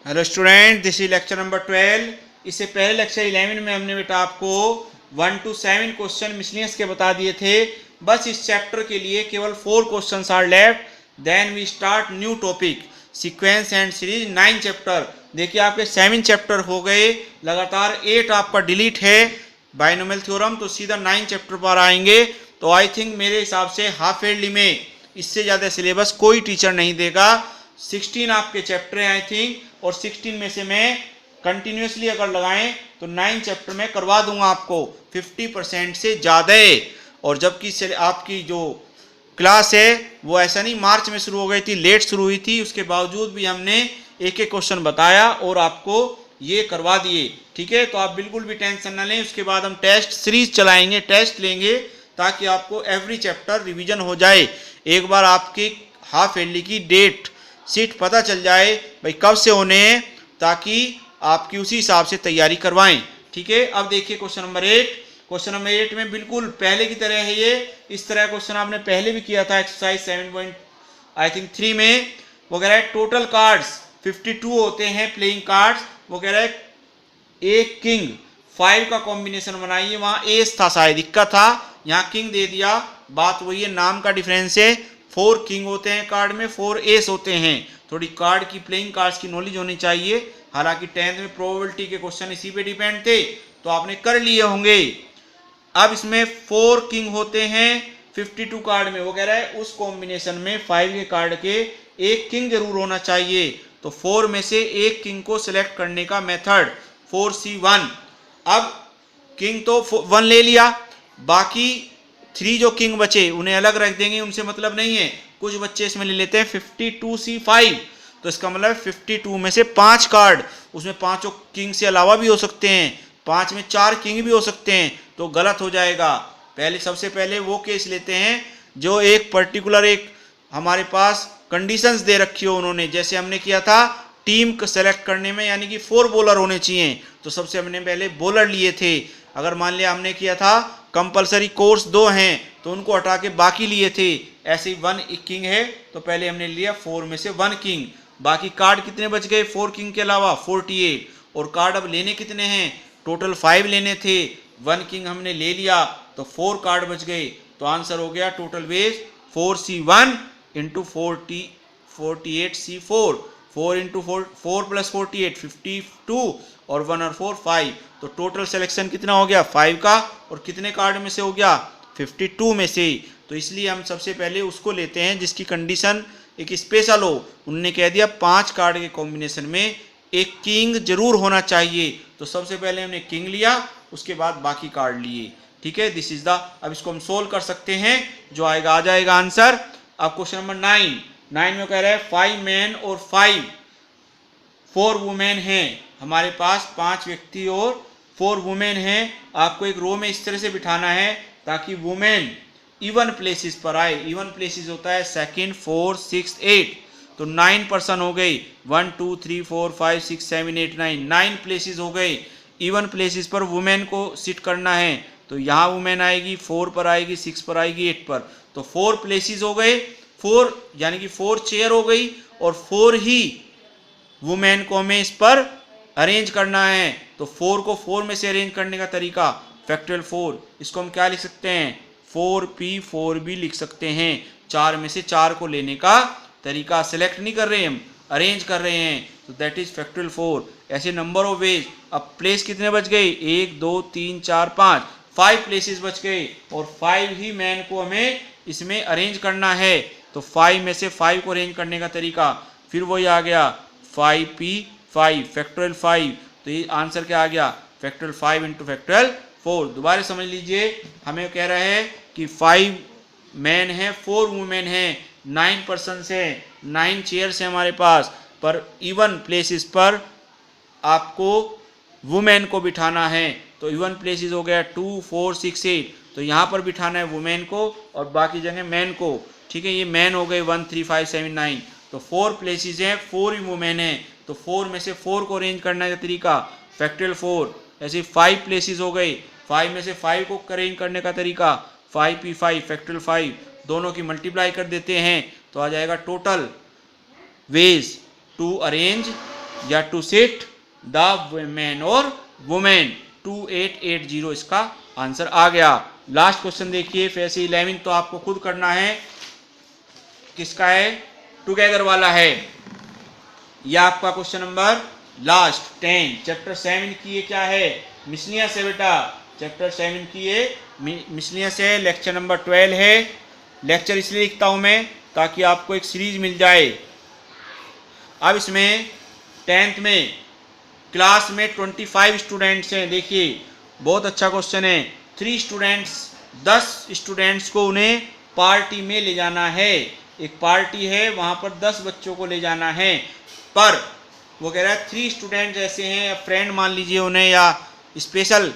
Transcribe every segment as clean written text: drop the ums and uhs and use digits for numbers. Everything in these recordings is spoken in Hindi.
Hello student, this is lecture number 12। इससे पहले लेक्चर 11 में हमने बेटा आपको 1 to 7 क्वेश्चन मिसलिनियस के बता दिए थे। बस इस चैप्टर के लिए केवल 4 questions are left, then we start new topic sequence and series 9 chapter. देखिए आपके 7 चैप्टर हो गए, लगातार 8 आपका डिलीट है बाइनोमियल थ्योरम, तो सीधा 9 चैप्टर पर आएंगे। तो आई थिंक मेरे हिसाब से हाफ ईयरली में इससे ज़्यादा सिलेबस कोई टीचर नहीं देगा। 16 आपके चैप्टर हैं आई थिंक, और 16 में से मैं कंटिन्यूसली अगर लगाएं तो 9 चैप्टर में करवा दूंगा आपको 50% से ज़्यादा। और जबकि आपकी जो क्लास है वो ऐसा नहीं मार्च में शुरू हो गई थी, लेट शुरू हुई थी, उसके बावजूद भी हमने एक एक क्वेश्चन बताया और आपको ये करवा दिए। ठीक है, तो आप बिल्कुल भी टेंशन ना लें। उसके बाद हम टेस्ट सीरीज चलाएंगे, टेस्ट लेंगे, ताकि आपको एवरी चैप्टर रिवीजन हो जाए। एक बार आपकी हाफ ईयरली की डेट सीट पता चल जाए भाई कब से होने हैं, ताकि आपकी उसी हिसाब से तैयारी करवाएं। ठीक है, अब देखिए क्वेश्चन नंबर 8। क्वेश्चन नंबर 8 में बिल्कुल पहले की तरह है ये। इस तरह क्वेश्चन आपने पहले भी किया था एक्सरसाइज 7.3 में। वो कह रहा है टोटल कार्ड्स 52 होते हैं प्लेइंग कार्ड्स। वो कह रहा है एक किंग 5 का कॉम्बिनेशन बनाइए। वहां एस था शायद, इक्का था, यहाँ किंग दे दिया। बात वही है, नाम का डिफरेंस है। 4 किंग होते हैं कार्ड में, 4 एस होते हैं। थोड़ी कार्ड की, प्लेइंग कार्ड्स की नॉलेज होनी चाहिए। हालांकि 10th में प्रोबेबिलिटी के क्वेश्चन इसी पे डिपेंड थे, तो आपने कर लिए होंगे। अब इसमें 4 किंग होते हैं 52 कार्ड में। वो कह रहा है उस कॉम्बिनेशन में 5 के कार्ड के एक किंग जरूर होना चाहिए। तो 4 में से एक किंग को सिलेक्ट करने का मेथड 4C1। अब किंग तो 1 ले लिया, बाकी 3 जो किंग बचे उन्हें अलग रख देंगे, उनसे मतलब नहीं है। कुछ बच्चे इसमें ले लेते हैं 52C5, तो इसका मतलब 52 में से 5 कार्ड, उसमें 5 किंग से अलावा भी हो सकते हैं, 5 में 4 किंग भी हो सकते हैं, तो गलत हो जाएगा। पहले सबसे पहले वो केस लेते हैं जो एक पर्टिकुलर एक हमारे पास कंडीशंस दे रखी हो उन्होंने, जैसे हमने किया था टीम को सेलेक्ट करने में, यानी कि 4 बॉलर होने चाहिए, तो सबसे हमने पहले बॉलर लिए थे। अगर मान लिया हमने किया था कंपलसरी कोर्स 2 हैं तो उनको हटा के बाकी लिए थे। ऐसे ही 1 किंग है तो पहले हमने लिया 4 में से 1 किंग। बाकी कार्ड कितने बच गए 4 किंग के अलावा? 48। और कार्ड अब लेने कितने हैं? टोटल 5 लेने थे, 1 किंग हमने ले लिया, तो 4 कार्ड बच गए। तो आंसर हो गया total ways 4C1 into 48C4। 4 into 4 plus 48 52, और 1 और 4 5। तो टोटल सिलेक्शन कितना हो गया 5 का, और कितने कार्ड में से हो गया 52 में से। तो इसलिए हम सबसे पहले उसको लेते हैं जिसकी कंडीशन एक स्पेशल हो। उन्होंने कह दिया 5 कार्ड के कॉम्बिनेशन में एक किंग जरूर होना चाहिए, तो सबसे पहले हमने किंग लिया, उसके बाद बाकी कार्ड लिए। ठीक है, दिस इज द, अब इसको हम सोल्व कर सकते हैं, जो आएगा आ जाएगा आंसर। अब क्वेश्चन नंबर 9 में कह रहा है 5 मैन और 4 वुमेन हैं। हमारे पास 5 व्यक्ति और 4 वुमेन हैं। आपको एक रो में इस तरह से बिठाना है ताकि वुमेन इवन प्लेसेस पर आए। इवन प्लेसेस होता है 2nd 4 6 8, तो 9 पर्सन हो गई। 1 2 3 4 5 6 7 8 9 प्लेसेस हो गए। इवन प्लेसेस पर वुमेन को सिट करना है, तो यहाँ वुमेन आएगी, 4 पर आएगी, 6 पर आएगी, 8 पर, तो 4 प्लेसेस हो गए। 4 यानी कि 4 चेयर हो गई, और 4 ही वुमेन को हमें इस पर अरेंज करना है। तो 4 को 4 में से अरेंज करने का तरीका फैक्टोरियल 4, इसको हम क्या लिख सकते हैं 4P4 भी लिख सकते हैं। 4 में से 4 को लेने का तरीका, सेलेक्ट नहीं कर रहे हैं हम, अरेंज कर रहे हैं, तो दैट इज फैक्टोरियल 4। ऐसे नंबर ऑफ वेज। अब प्लेस कितने बच गए 1 2 3 4 5 प्लेसेस बच गए, और 5 ही मैन को हमें इसमें अरेंज करना है। तो 5 में से 5 को अरेंज करने का तरीका फिर वही आ गया 5P5 फैक्टोरियल 5। तो ये आंसर क्या आ गया फैक्टोरियल 5 इंटू फैक्टोरियल 4। दोबारा समझ लीजिए, हमें कह रहा है कि 5 मैन है 4 वुमेन है, 9 पर्सन है, 9 चेयर्स है हमारे पास, पर इवन प्लेसेस पर आपको वुमेन को बिठाना है। तो इवन प्लेसेस हो गया 2 4 6 8, तो यहाँ पर बिठाना है वुमेन को और बाकी जगह मैन को। ठीक है, ये मैन हो गए 1 3 5 7 9, तो 4 प्लेसेस हैं, 4 ही वुमेन है, तो 4 में से 4 को अरेंज करने का तरीका फैक्टोरियल 4। ऐसे 5 प्लेसेस हो गए, 5 में से 5 को अरेंज करने का तरीका 5P5 फैक्टोरियल 5। दोनों की मल्टीप्लाई कर देते हैं तो आ जाएगा टोटल वेज टू अरेंज या टू सिट द मैन और वुमेन। 2880 इसका आंसर आ गया। लास्ट क्वेश्चन देखिए फिर से 11 तो आपको खुद करना है, किसका है, टुगेदर वाला है। यह आपका क्वेश्चन नंबर लास्ट 10 चैप्टर 7 की ये क्या है, मिसलिनियस है बेटा। चैप्टर 7 की ये मिसलिनियस है, लेक्चर नंबर 12 है। लेक्चर इसलिए लिखता हूं मैं ताकि आपको एक सीरीज मिल जाए। अब इसमें 10th में क्लास में 25 स्टूडेंट्स हैं। देखिए बहुत अच्छा क्वेश्चन है। 3 स्टूडेंट्स 10 स्टूडेंट्स को उन्हें पार्टी में ले जाना है। एक पार्टी है वहां पर 10 बच्चों को ले जाना है, पर वो कह रहा है 3 स्टूडेंट्स ऐसे हैं, या फ्रेंड मान लीजिए उन्हें, या स्पेशल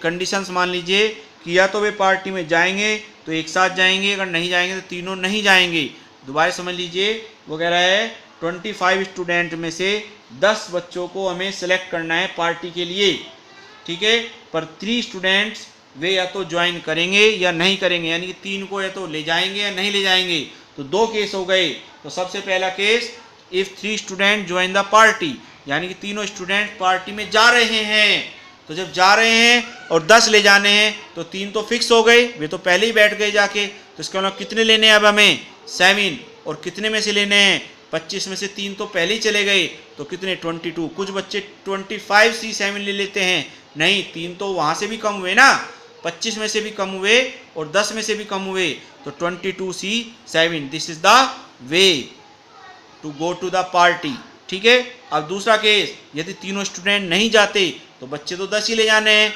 कंडीशंस मान लीजिए कि या तो वे पार्टी में जाएंगे तो एक साथ जाएंगे, अगर नहीं जाएंगे तो तीनों नहीं जाएंगे। दोबारा समझ लीजिए, वो कह रहा है 25 स्टूडेंट में से 10 बच्चों को हमें सेलेक्ट करना है पार्टी के लिए, ठीक है। पर 3 स्टूडेंट्स वे या तो ज्वाइन करेंगे या नहीं करेंगे, यानी कि 3 को या तो ले जाएंगे या नहीं ले जाएंगे। तो 2 केस हो गए। तो सबसे पहला case, if 3 student join the party, यानी कि तीनों स्टूडेंट पार्टी में जा रहे हैं। तो जब जा रहे हैं और 10 ले जाने हैं तो 3 तो फिक्स हो गए, वे तो पहले ही बैठ गए जाके। तो इसका मतलब कितने लेने हैं अब हमें, 7। और कितने में से लेने हैं, 25 में से 3 तो पहले ही चले गए, तो कितने, 22। कुछ बच्चे 25C7 ले लेते हैं, नहीं 3 तो वहां से भी कम हुए ना, 25 में से भी कम हुए और 10 में से भी कम हुए, तो 22C7 this is the way to go to the party, ठीक है। अब दूसरा केस, यदि तीनों स्टूडेंट नहीं जाते तो बच्चे तो 10 ही ले जाने हैं,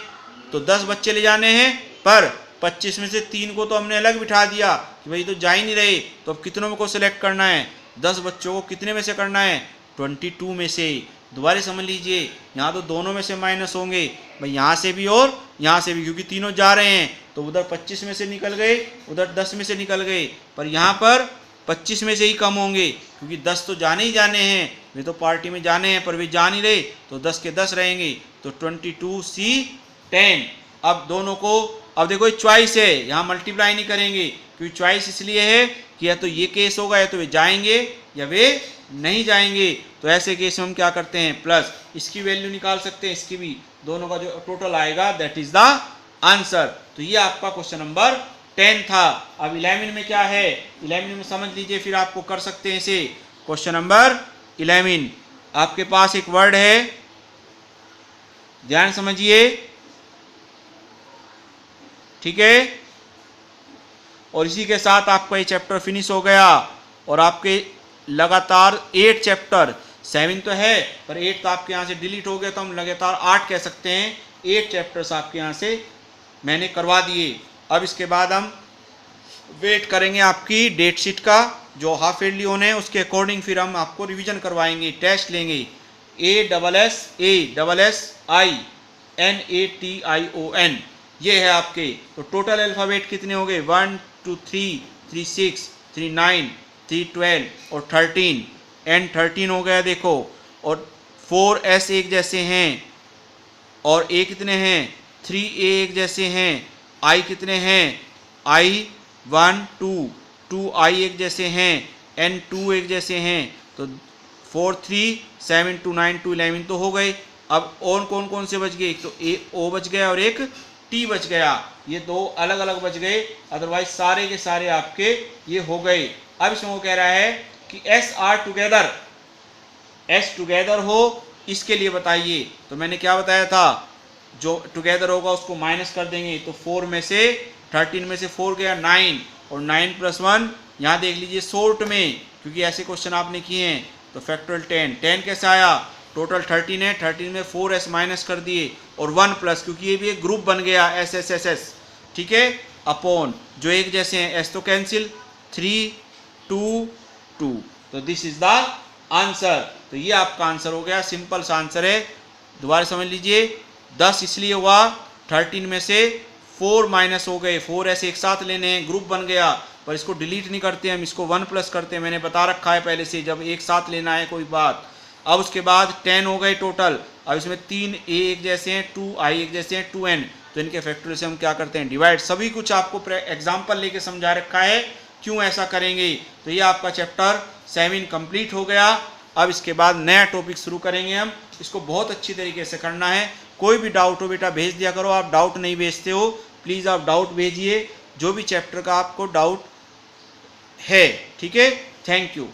तो 10 बच्चे ले जाने हैं, पर 25 में से 3 को तो हमने अलग बिठा दिया कि भाई तो जा ही नहीं रहे। तो अब कितनों को सिलेक्ट करना है, 10 बच्चों को कितने में से करना है, 22 में से। दोबारा समझ लीजिए, यहाँ तो दोनों में से माइनस होंगे भाई, यहाँ से भी और यहाँ से भी, क्योंकि तीनों जा रहे हैं। तो उधर 25 में से निकल गए, उधर 10 में से निकल गए, पर यहाँ पर 25 में से ही कम होंगे, क्योंकि 10 तो जाने ही जाने हैं, वे तो पार्टी में जाने हैं, पर वे जा नहीं रहे, तो 10 के 10 रहेंगे, तो 22C10। अब दोनों को, अब देखो चॉइस है, यहाँ मल्टीप्लाई नहीं करेंगे, क्योंकि चॉइस इसलिए है कि या तो ये केस होगा, या तो वे जाएंगे या वे नहीं जाएंगे। तो ऐसे केस में हम क्या करते हैं, प्लस इसकी वैल्यू निकाल सकते हैं, इसकी भी, दोनों का जो टोटल आएगा दैट इज द आंसर। तो ये आपका क्वेश्चन नंबर 10 था। अब 11 में क्या है, 11 में समझ लीजिए, फिर आपको कर सकते हैं इसे। क्वेश्चन नंबर 11 आपके पास एक वर्ड है, ध्यान समझिए, ठीक है। और इसी के साथ आपका ये चैप्टर फिनिश हो गया, और आपके लगातार 8 चैप्टर, 7 तो है पर 8 तो आपके यहाँ से डिलीट हो गया, तो हम लगातार 8 कह सकते हैं। 8 चैप्टर्स आपके यहाँ से मैंने करवा दिए। अब इसके बाद हम वेट करेंगे आपकी डेट शीट का, जो हाफ ईयरली होने हैं उसके अकॉर्डिंग फिर हम आपको रिवीजन करवाएंगे, टेस्ट लेंगे। ASSASSINATION ये है आपके। तो टोटल अल्फ़ाबेट कितने हो गए, 1 2 3 3 6 3 9 3 12 और 13, एंड 13 हो गया देखो। और 4S एक जैसे हैं, और A कितने हैं, 3A एक जैसे हैं, I कितने हैं, I1 2 2I एक जैसे हैं, N2 एक जैसे हैं। तो 4 3 7 2 9 2 11 तो हो गए। अब और कौन कौन से बच गए, एक तो O बच गया और एक T बच गया, ये 2 अलग अलग बच गए, अदरवाइज सारे के सारे आपके ये हो गए। अब इसमें वो कह रहा है कि S टुगेदर हो, इसके लिए बताइए। तो मैंने क्या बताया था, जो टुगेदर होगा उसको माइनस कर देंगे, तो 4 में से 13 में से 4 गया 9, और 9 + 1 यहाँ देख लीजिए शॉर्ट में, क्योंकि ऐसे क्वेश्चन आपने किए हैं। तो फैक्टोरियल 10 कैसे आया, टोटल 13 है, 13 में 4S माइनस कर दिए, और 1 प्लस, क्योंकि ये भी एक ग्रुप बन गया SSSS, ठीक है, अपॉन जो एक जैसे हैं, S तो कैंसिल, 3 2 2। तो दिस इज द आंसर। तो ये आपका आंसर हो गया, सिंपल सा आंसर है। दोबारा समझ लीजिए, 10 इसलिए हुआ, 13 में से 4 माइनस हो गए, 4S एक साथ लेने हैं, ग्रुप बन गया, पर इसको डिलीट नहीं करते हम, इसको 1 प्लस करते हैं, मैंने बता रखा है पहले से, जब एक साथ लेना है कोई बात। अब उसके बाद 10 हो गए टोटल। अब इसमें 3A एक जैसे हैं, 2I एक जैसे हैं, 2N, तो इनके फैक्टोरियल से हम क्या करते हैं, डिवाइड। सभी कुछ आपको एग्जाम्पल लेके समझा रखा है, क्यों ऐसा करेंगे। तो ये आपका चैप्टर 7 कंप्लीट हो गया। अब इसके बाद नया टॉपिक शुरू करेंगे हम। इसको बहुत अच्छी तरीके से करना है। कोई भी डाउट हो बेटा भेज दिया करो। आप डाउट नहीं भेजते हो, प्लीज़ आप डाउट भेजिए, जो भी चैप्टर का आपको डाउट है। ठीक है, थैंक यू।